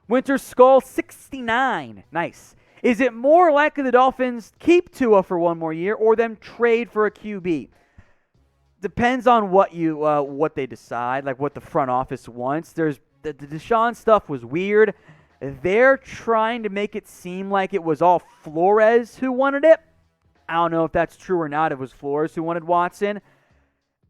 Winter Skull 69. Nice. Is it more likely the Dolphins keep Tua for one more year or them trade for a QB? Depends on what they decide, like what the front office wants. The Deshaun stuff was weird. They're trying to make it seem like it was all Flores who wanted it. I don't know if that's true or not. It was Flores who wanted Watson.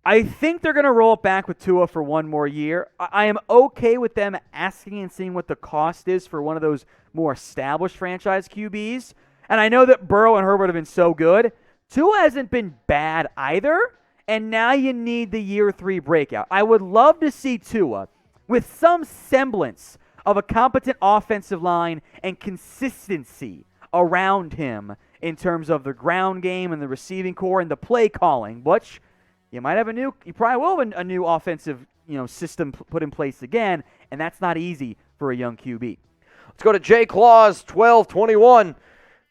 I think they're going to roll it back with Tua for one more year. I am okay with them asking and seeing what the cost is for one of those more established franchise QBs. And I know that Burrow and Herbert have been so good. Tua hasn't been bad either. And now you need the year 3 breakout. I would love to see Tua with some semblance of a competent offensive line and consistency around him in terms of the ground game and the receiving core and the play calling, which you probably will have a new offensive, system put in place again, and that's not easy for a young QB. Let's go to Jay Claus, 1221.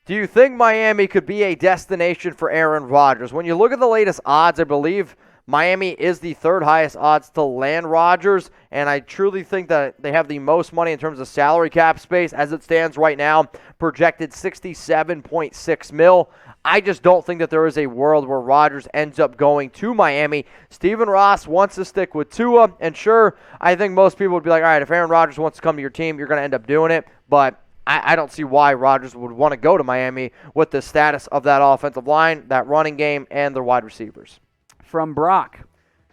Do you think Miami could be a destination for Aaron Rodgers? When you look at the latest odds, I believe Miami is the 3rd highest odds to land Rodgers, and I truly think that they have the most money in terms of salary cap space as it stands right now, projected $67.6 million. I just don't think that there is a world where Rodgers ends up going to Miami. Stephen Ross wants to stick with Tua, and sure, I think most people would be like, all right, if Aaron Rodgers wants to come to your team, you're going to end up doing it, but I don't see why Rodgers would want to go to Miami with the status of that offensive line, that running game, and their wide receivers. From Brock,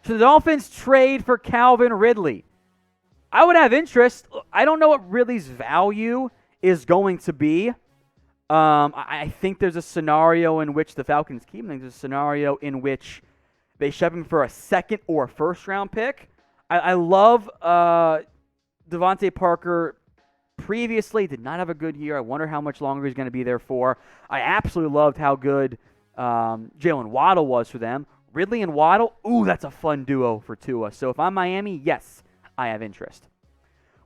should the Dolphins trade for Calvin Ridley? I would have interest. I don't know what Ridley's value is going to be. I think there's a scenario in which the Falcons keep him. There's a scenario in which they shove him for a 2nd or a 1st-round pick. I love Devontae Parker. Previously did not have a good year. I wonder how much longer he's going to be there for. I absolutely loved how good Jalen Waddle was for them. Ridley and Waddle, that's a fun duo for Tua. So if I'm Miami, yes, I have interest.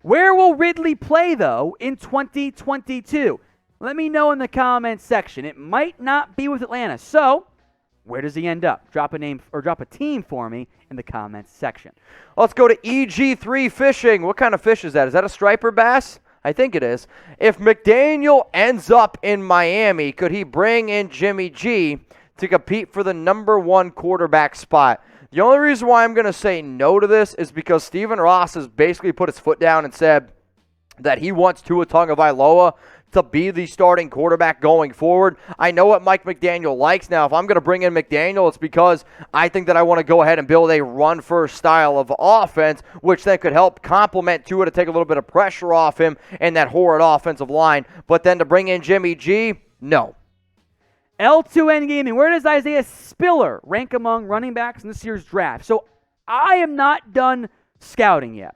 Where will Ridley play, though, in 2022? Let me know in the comments section. It might not be with Atlanta. So where does he end up? Drop a name or drop a team for me in the comments section. Let's go to EG3 Fishing. What kind of fish is that? Is that a striper bass? I think it is. If McDaniel ends up in Miami, could he bring in Jimmy G to compete for the number 1 quarterback spot? The only reason why I'm going to say no to this is because Stephen Ross has basically put his foot down and said that he wants Tua Tagovailoa to be the starting quarterback going forward. I know what Mike McDaniel likes. Now, if I'm going to bring in McDaniel, it's because I think that I want to go ahead and build a run-first style of offense, which then could help complement Tua to take a little bit of pressure off him and that horrid offensive line. But then to bring in Jimmy G, no. L2N Gaming, where does Isaiah Spiller rank among running backs in this year's draft? So I am not done scouting yet.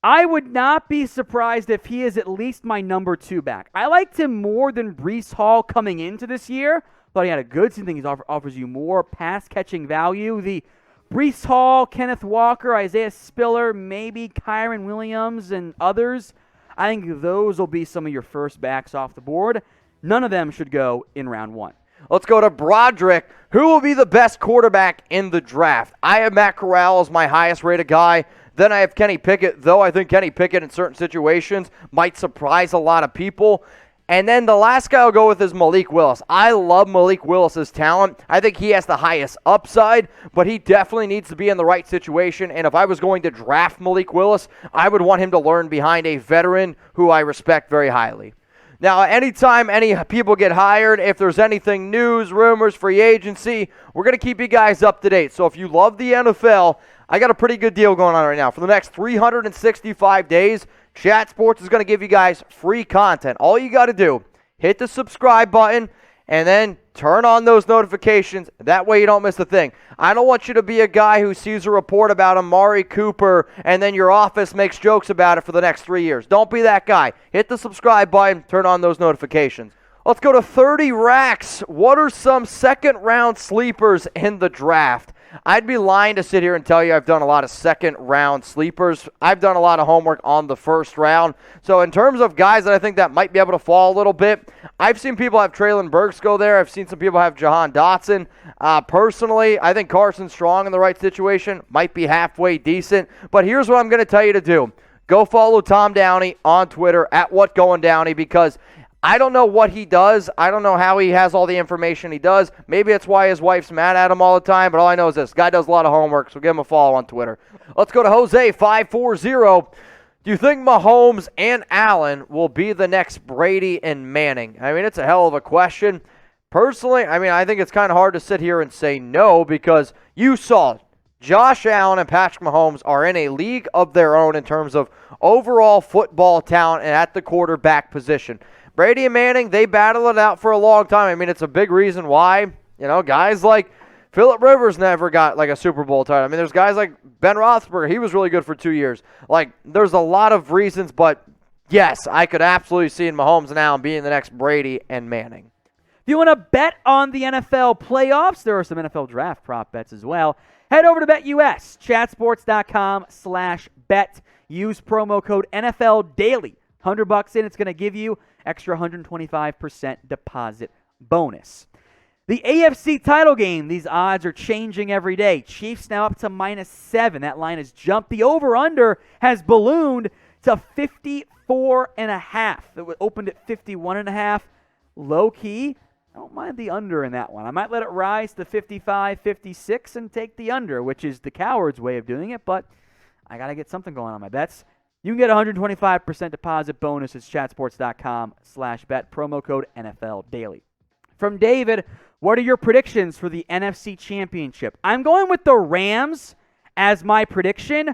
I would not be surprised if he is at least my number 2 back. I liked him more than Breece Hall coming into this year. Thought he had a good season. I think he offers you more pass-catching value. The Breece Hall, Kenneth Walker, Isaiah Spiller, maybe Kyron Williams and others, I think those will be some of your first backs off the board. None of them should go in round 1. Let's go to Broderick. Who will be the best quarterback in the draft? I have Matt Corral as my highest-rated guy. Then I have Kenny Pickett, though I think Kenny Pickett in certain situations might surprise a lot of people. And then the last guy I'll go with is Malik Willis. I love Malik Willis's talent. I think he has the highest upside, but he definitely needs to be in the right situation. And if I was going to draft Malik Willis, I would want him to learn behind a veteran who I respect very highly. Now, anytime any people get hired, if there's anything news, rumors, free agency, we're going to keep you guys up to date. So if you love the NFL, I got a pretty good deal going on right now. For the next 365 days, Chat Sports is going to give you guys free content. All you got to do, hit the subscribe button, and then turn on those notifications. That way you don't miss a thing. I don't want you to be a guy who sees a report about Amari Cooper and then your office makes jokes about it for the next 3 years. Don't be that guy. Hit the subscribe button, turn on those notifications. Let's go to 30 Racks. What are some second-round sleepers in the draft? I'd be lying to sit here and tell you I've done a lot of second-round sleepers. I've done a lot of homework on the first round. So in terms of guys that I think that might be able to fall a little bit, I've seen people have Traylon Burks go there. I've seen some people have Jahan Dotson. Personally, I think Carson Strong in the right situation might be halfway decent. But here's what I'm going to tell you to do. go follow Tom Downey on Twitter at WhatGoingDowney, because I don't know what he does. I don't know how he has all the information he does. Maybe that's why his wife's mad at him all the time, but all I know is this guy does a lot of homework, so give him a follow on Twitter. Let's go to Jose540. Do you think Mahomes and Allen will be the next Brady and Manning? I mean, it's a hell of a question. Personally, I think it's kind of hard to sit here and say no, because you saw it. Josh Allen and Patrick Mahomes are in a league of their own in terms of overall football talent and at the quarterback position. Brady and Manning, they battled it out for a long time. I mean, it's a big reason why, guys like Phillip Rivers never got like a Super Bowl title. I mean, there's guys like Ben Roethlisberger. He was really good for 2 years. Like, there's a lot of reasons, but yes, I could absolutely see Mahomes and Allen being the next Brady and Manning. If you want to bet on the NFL playoffs, there are some NFL draft prop bets as well. Head over to BetUS, chatsports.com/bet. Use promo code NFL Daily. $100 in, it's going to give you extra 125% deposit bonus. The AFC title game, these odds are changing every day. Chiefs now up to -7. That line has jumped. The over-under has ballooned to 54.5. It opened at 51.5. Low-key, I don't mind the under in that one. I might let it rise to 55, 56 and take the under, which is the coward's way of doing it, but I got to get something going on my bets. You can get 125% deposit bonus at chatsports.com/bet. Promo code NFL Daily. From David, what are your predictions for the NFC Championship? I'm going with the Rams as my prediction,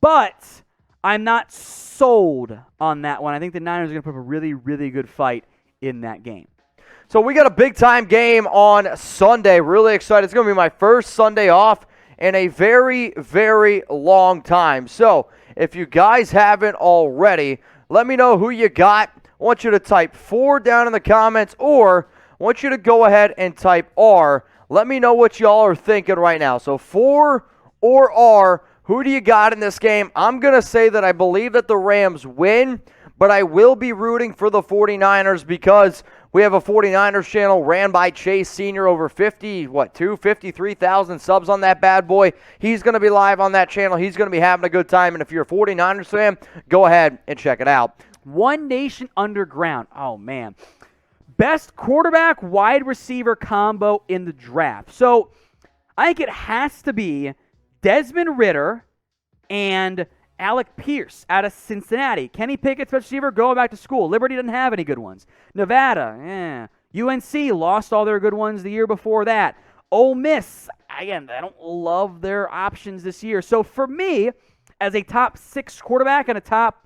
but I'm not sold on that one. I think the Niners are going to put up a really, really good fight in that game. So we got a big-time game on Sunday. Really excited. It's going to be my first Sunday off in a very, very long time. So if you guys haven't already, let me know who you got. I want you to type 4 down in the comments, or I want you to go ahead and type R. Let me know what y'all are thinking right now. So 4 or R, who do you got in this game? I'm going to say that I believe that the Rams win, but I will be rooting for the 49ers because we have a 49ers channel ran by Chase Sr. over 53,000 subs on that bad boy. He's going to be live on that channel. He's going to be having a good time, and if you're a 49ers fan, go ahead and check it out. One Nation Underground. Oh, man. Best quarterback wide receiver combo in the draft. So I think it has to be Desmond Ridder and Alec Pierce out of Cincinnati. Kenny Pickett's best receiver going back to school. Liberty doesn't have any good ones. Nevada, UNC lost all their good ones the year before that. Ole Miss, again, I don't love their options this year. So for me, as a top 6 quarterback and a top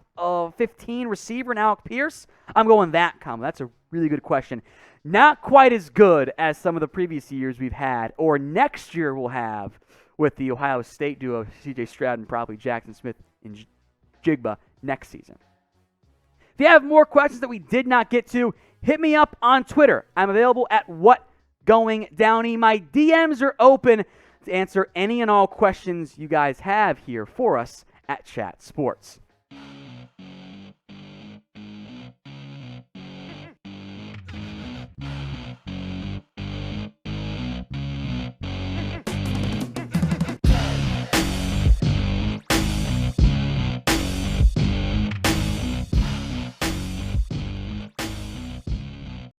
15 receiver in Alec Pierce, I'm going that combo. That's a really good question. Not quite as good as some of the previous years we've had, or next year we'll have with the Ohio State duo, C.J. Stroud and probably Jackson Smith and Jigba next season. If you have more questions that we did not get to, hit me up on Twitter. I'm available at WhatGoingDowney. My DMs are open to answer any and all questions you guys have here for us at Chat Sports.